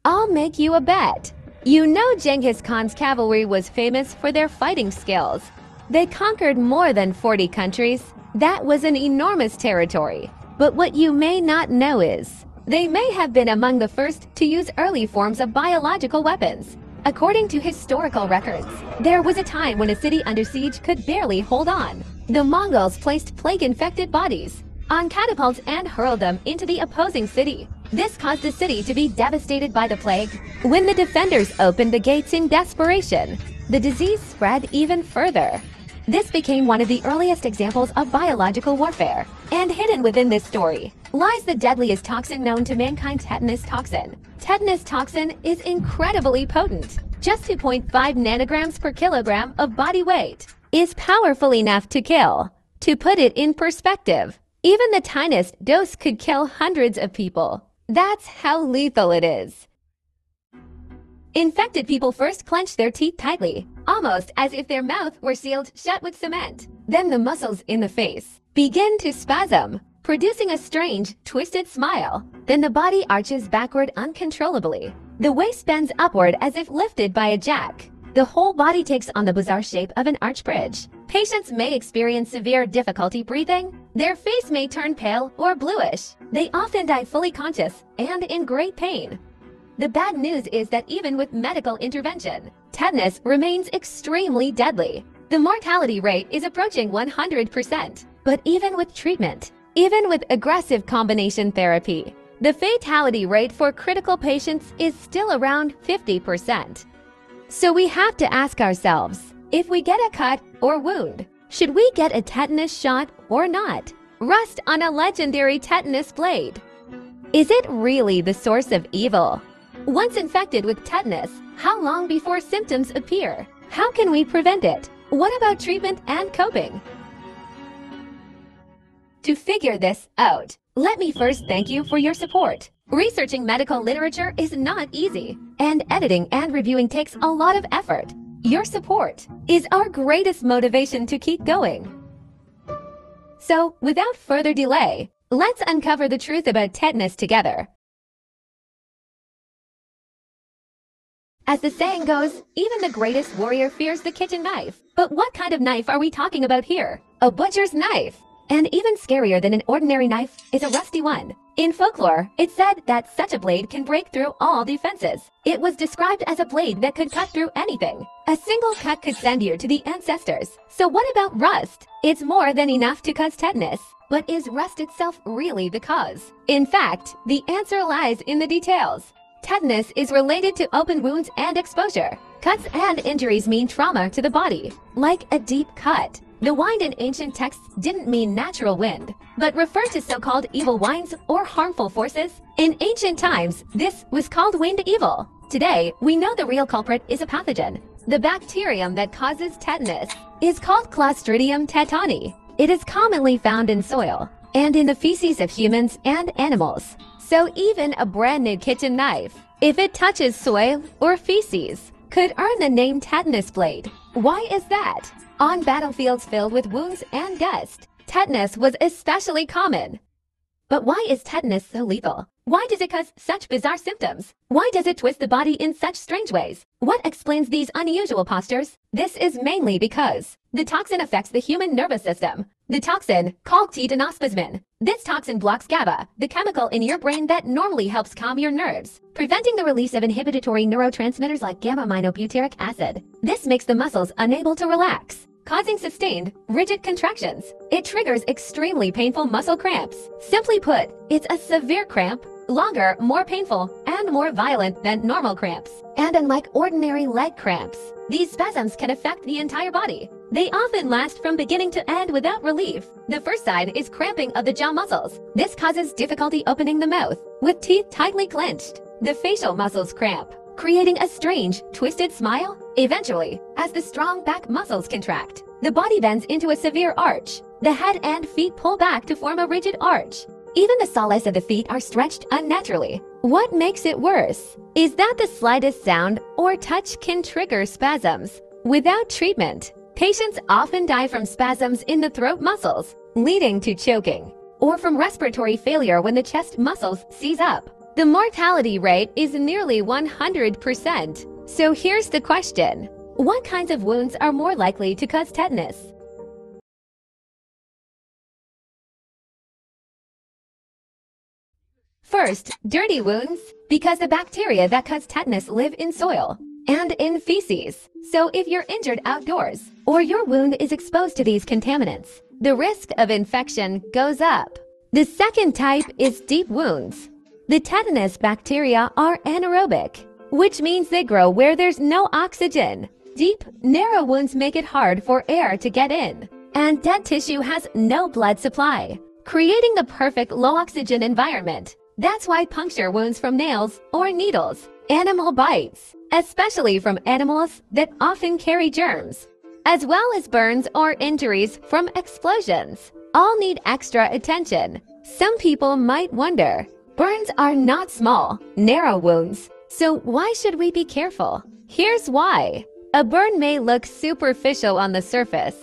I'll make you a bet. You know Genghis Khan's cavalry was famous for their fighting skills. They conquered more than 40 countries. That was an enormous territory. But what you may not know is, they may have been among the first to use early forms of biological weapons. According to historical records, there was a time when a city under siege could barely hold on. The Mongols placed plague-infected bodies on catapults and hurled them into the opposing city. This caused the city to be devastated by the plague. When the defenders opened the gates in desperation, the disease spread even further. This became one of the earliest examples of biological warfare. And hidden within this story lies the deadliest toxin known to mankind, tetanus toxin. Tetanus toxin is incredibly potent. Just 2.5 nanograms per kilogram of body weight is powerful enough to kill. To put it in perspective, even the tiniest dose could kill hundreds of people. That's how lethal it is. Infected people first clench their teeth tightly, almost as if their mouth were sealed shut with cement. Then the muscles in the face begin to spasm, producing a strange, twisted smile. Then the body arches backward uncontrollably. The waist bends upward as if lifted by a jack. The whole body takes on the bizarre shape of an arch bridge. Patients may experience severe difficulty breathing. Their face may turn pale or bluish. They often die fully conscious and in great pain. The bad news is that even with medical intervention, tetanus remains extremely deadly. The mortality rate is approaching 100%. But even with treatment, even with aggressive combination therapy, the fatality rate for critical patients is still around 50%. So we have to ask ourselves, if we get a cut or wound, should we get a tetanus shot or not? Rust on a legendary tetanus blade. Is it really the source of evil? Once infected with tetanus, how long before symptoms appear? How can we prevent it? What about treatment and coping? To figure this out, let me first thank you for your support. Researching medical literature is not easy, and editing and reviewing takes a lot of effort. Your support is our greatest motivation to keep going. So, without further delay, let's uncover the truth about tetanus together. As the saying goes, even the greatest warrior fears the kitchen knife. But what kind of knife are we talking about here? A butcher's knife. And even scarier than an ordinary knife is a rusty one. In folklore, it's said that such a blade can break through all defenses. It was described as a blade that could cut through anything. A single cut could send you to the ancestors. So what about rust? It's more than enough to cause tetanus. But is rust itself really the cause? In fact, the answer lies in the details. Tetanus is related to open wounds and exposure. Cuts and injuries mean trauma to the body, like a deep cut. The wind in ancient texts didn't mean natural wind, but referred to so-called evil winds or harmful forces. In ancient times, this was called wind evil. Today, we know the real culprit is a pathogen. The bacterium that causes tetanus is called Clostridium tetani. It is commonly found in soil and in the feces of humans and animals. So even a brand new kitchen knife, if it touches soil or feces, could earn the name tetanus blade. Why is that? On battlefields filled with wounds and dust, tetanus was especially common. But why is tetanus so lethal? Why does it cause such bizarre symptoms? Why does it twist the body in such strange ways? What explains these unusual postures? This is mainly because the toxin affects the human nervous system. The toxin, called Tetanus. This toxin blocks GABA, the chemical in your brain that normally helps calm your nerves, preventing the release of inhibitory neurotransmitters like gamma-aminobutyric acid. This makes the muscles unable to relax, causing sustained, rigid contractions. It triggers extremely painful muscle cramps. Simply put, it's a severe cramp, longer, more painful, and more violent than normal cramps. And unlike ordinary leg cramps, these spasms can affect the entire body. They often last from beginning to end without relief. The first sign is cramping of the jaw muscles. This causes difficulty opening the mouth, with teeth tightly clenched. The facial muscles cramp, creating a strange, twisted smile. Eventually, as the strong back muscles contract, the body bends into a severe arch. The head and feet pull back to form a rigid arch. Even the soles of the feet are stretched unnaturally. What makes it worse is that the slightest sound or touch can trigger spasms. Without treatment, patients often die from spasms in the throat muscles, leading to choking, or from respiratory failure when the chest muscles seize up. The mortality rate is nearly 100%. So here's the question. What kinds of wounds are more likely to cause tetanus? First, dirty wounds, because the bacteria that cause tetanus live in soil and in feces. So if you're injured outdoors or your wound is exposed to these contaminants, the risk of infection goes up. The second type is deep wounds. The tetanus bacteria are anaerobic, which means they grow where there's no oxygen. Deep, narrow wounds make it hard for air to get in, and dead tissue has no blood supply, creating the perfect low-oxygen environment. That's why puncture wounds from nails or needles, animal bites, especially from animals that often carry germs, as well as burns or injuries from explosions, all need extra attention. Some people might wonder, burns are not small, narrow wounds, so why should we be careful? Here's why. A burn may look superficial on the surface,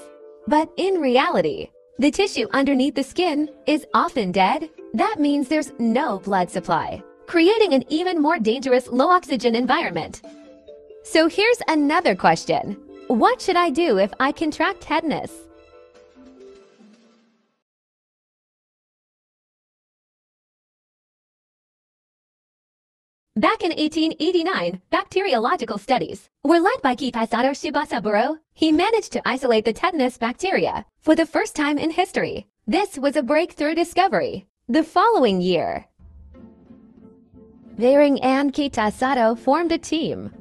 but in reality, the tissue underneath the skin is often dead. That means there's no blood supply, creating an even more dangerous low-oxygen environment. So here's another question. What should I do if I contract tetanus? Back in 1889, bacteriological studies were led by Kitazado Shibasaburo. He managed to isolate the tetanus bacteria for the first time in history. This was a breakthrough discovery. The following year, Bering and Kitazado formed a team.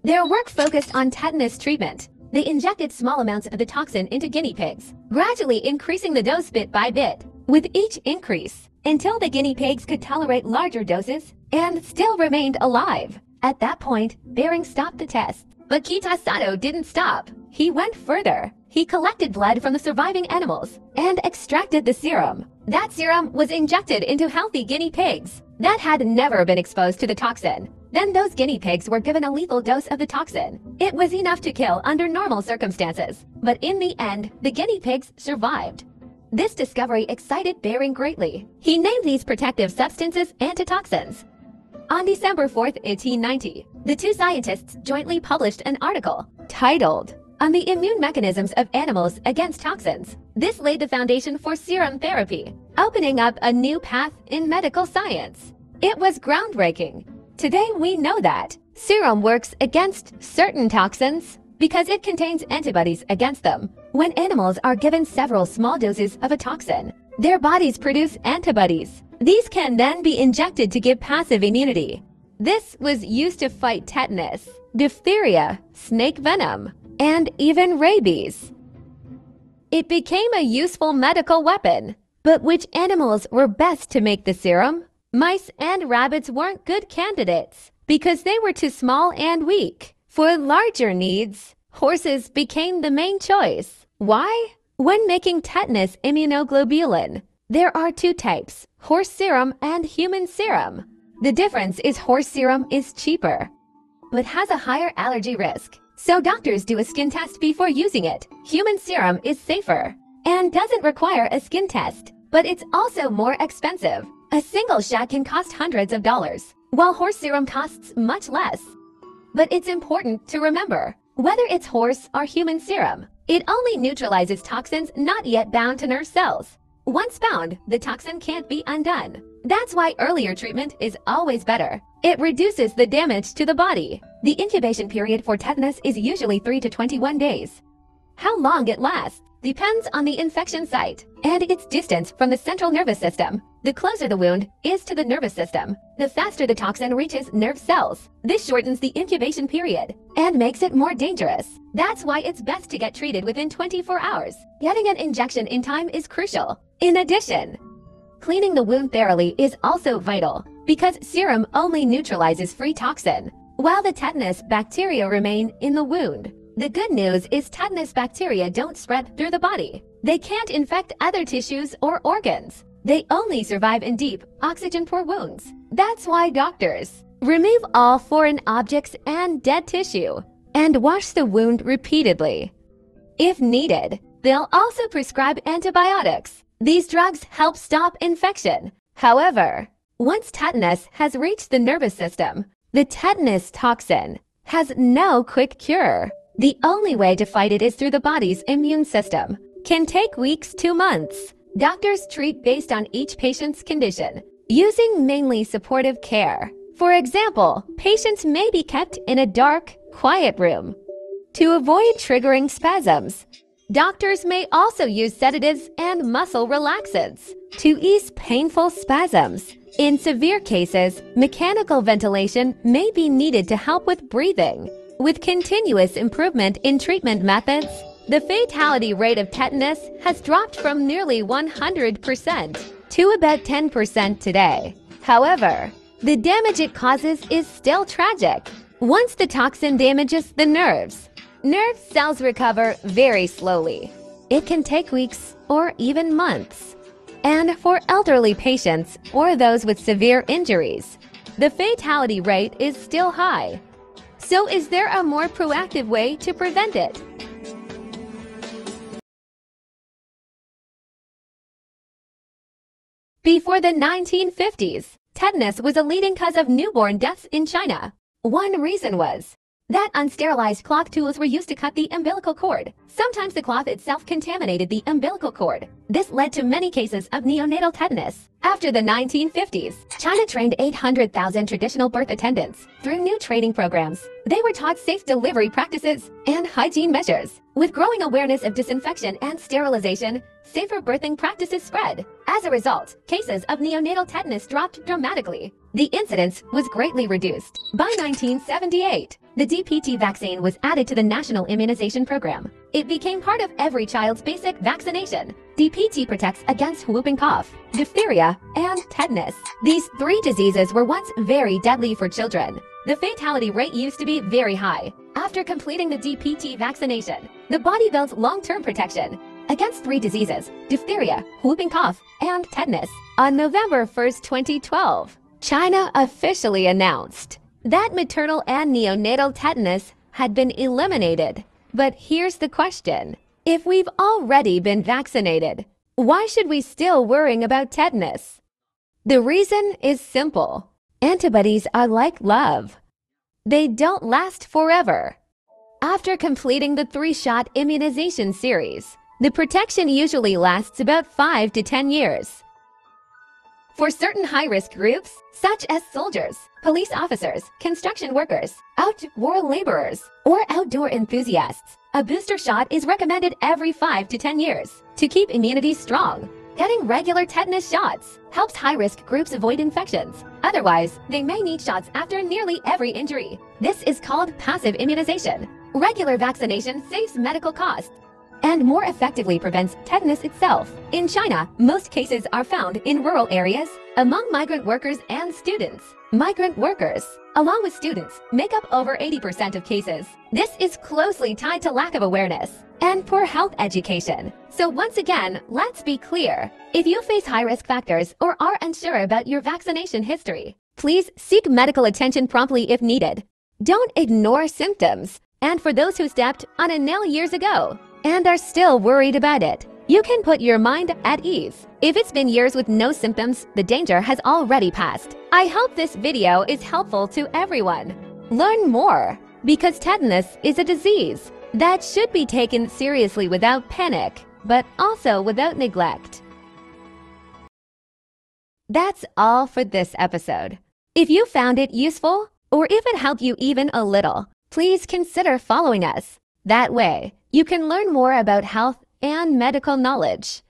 Their work focused on tetanus treatment. They injected small amounts of the toxin into guinea pigs, gradually increasing the dose bit by bit, with each increase, until the guinea pigs could tolerate larger doses and still remained alive. At that point, Bering stopped the test. But Kitazado didn't stop. He went further. He collected blood from the surviving animals and extracted the serum. That serum was injected into healthy guinea pigs that had never been exposed to the toxin. Then those guinea pigs were given a lethal dose of the toxin. It was enough to kill under normal circumstances, but in the end, the guinea pigs survived. This discovery excited Bering greatly. He named these protective substances antitoxins. On December 4, 1890, the two scientists jointly published an article titled "On the Immune Mechanisms of Animals Against Toxins." This laid the foundation for serum therapy, opening up a new path in medical science. It was groundbreaking. Today we know that serum works against certain toxins because it contains antibodies against them. When animals are given several small doses of a toxin, their bodies produce antibodies. These can then be injected to give passive immunity. This was used to fight tetanus, diphtheria, snake venom, and even rabies. It became a useful medical weapon. But which animals were best to make the serum? Mice and rabbits weren't good candidates because they were too small and weak. For larger needs, horses became the main choice. Why? When making tetanus immunoglobulin, there are two types, horse serum and human serum. The difference is horse serum is cheaper, but has a higher allergy risk. So doctors do a skin test before using it. Human serum is safer and doesn't require a skin test, but it's also more expensive. A single shot can cost hundreds of dollars, while horse serum costs much less. But it's important to remember, whether it's horse or human serum, it only neutralizes toxins not yet bound to nerve cells. Once bound, the toxin can't be undone. That's why earlier treatment is always better. It reduces the damage to the body. The incubation period for tetanus is usually 3 to 21 days. How long it lasts depends on the infection site and its distance from the central nervous system. The closer the wound is to the nervous system, the faster the toxin reaches nerve cells. This shortens the incubation period and makes it more dangerous. That's why it's best to get treated within 24 hours. Getting an injection in time is crucial. In addition, cleaning the wound thoroughly is also vital because serum only neutralizes free toxin, while the tetanus bacteria remain in the wound. The good news is tetanus bacteria don't spread through the body. They can't infect other tissues or organs. They only survive in deep, oxygen-poor wounds. That's why doctors remove all foreign objects and dead tissue and wash the wound repeatedly. If needed, they'll also prescribe antibiotics. These drugs help stop infection. However, Once tetanus has reached the nervous system, the tetanus toxin has no quick cure. The only way to fight it is through the body's immune system. Can take weeks to months. Doctors treat based on each patient's condition, using mainly supportive care. For example, patients may be kept in a dark, quiet room to avoid triggering spasms. Doctors may also use sedatives and muscle relaxants to ease painful spasms. In severe cases, mechanical ventilation may be needed to help with breathing. With continuous improvement in treatment methods, the fatality rate of tetanus has dropped from nearly 100% to about 10% today. However, the damage it causes is still tragic. Once the toxin damages the nerve cells recover very slowly. It can take weeks or even months. And for elderly patients or those with severe injuries, the fatality rate is still high. So is there a more proactive way to prevent it? Before the 1950s, tetanus was a leading cause of newborn deaths in China. One reason was that unsterilized cloth tools were used to cut the umbilical cord. Sometimes the cloth itself contaminated the umbilical cord. This led to many cases of neonatal tetanus. After the 1950s, China trained 800,000 traditional birth attendants through new training programs. They were taught safe delivery practices and hygiene measures. With growing awareness of disinfection and sterilization, safer birthing practices spread. As a result, cases of neonatal tetanus dropped dramatically. The incidence was greatly reduced. By 1978, the DPT vaccine was added to the National Immunization Program. It became part of every child's basic vaccination. DPT protects against whooping cough, diphtheria, and tetanus. These three diseases were once very deadly for children. The fatality rate used to be very high. After completing the DPT vaccination, the body builds long-term protection against three diseases: diphtheria, whooping cough, and tetanus. On November 1st, 2012, China officially announced that maternal and neonatal tetanus had been eliminated. But here's the question. If we've already been vaccinated, why should we still worry about tetanus? The reason is simple. Antibodies are like love. They don't last forever. After completing the 3-shot immunization series, the protection usually lasts about 5 to 10 years. For certain high-risk groups, such as soldiers, police officers, construction workers, outdoor laborers, or outdoor enthusiasts, a booster shot is recommended every 5 to 10 years to keep immunity strong. Getting regular tetanus shots helps high-risk groups avoid infections. Otherwise, they may need shots after nearly every injury. This is called passive immunization. Regular vaccination saves medical costs and more effectively prevents tetanus itself. In China, most cases are found in rural areas among migrant workers and students. Migrant workers, along with students, make up over 80% of cases. This is closely tied to lack of awareness and poor health education. So once again, let's be clear. If you face high-risk factors or are unsure about your vaccination history, please seek medical attention promptly if needed. Don't ignore symptoms. And for those who stepped on a nail years ago and are still worried about it, you can put your mind at ease. If it's been years with no symptoms, the danger has already passed. I hope this video is helpful to everyone. Learn more, because tetanus is a disease that should be taken seriously without panic, but also without neglect. That's all for this episode. If you found it useful, or if it helped you even a little, please consider following us. That way, you can learn more about health and medical knowledge.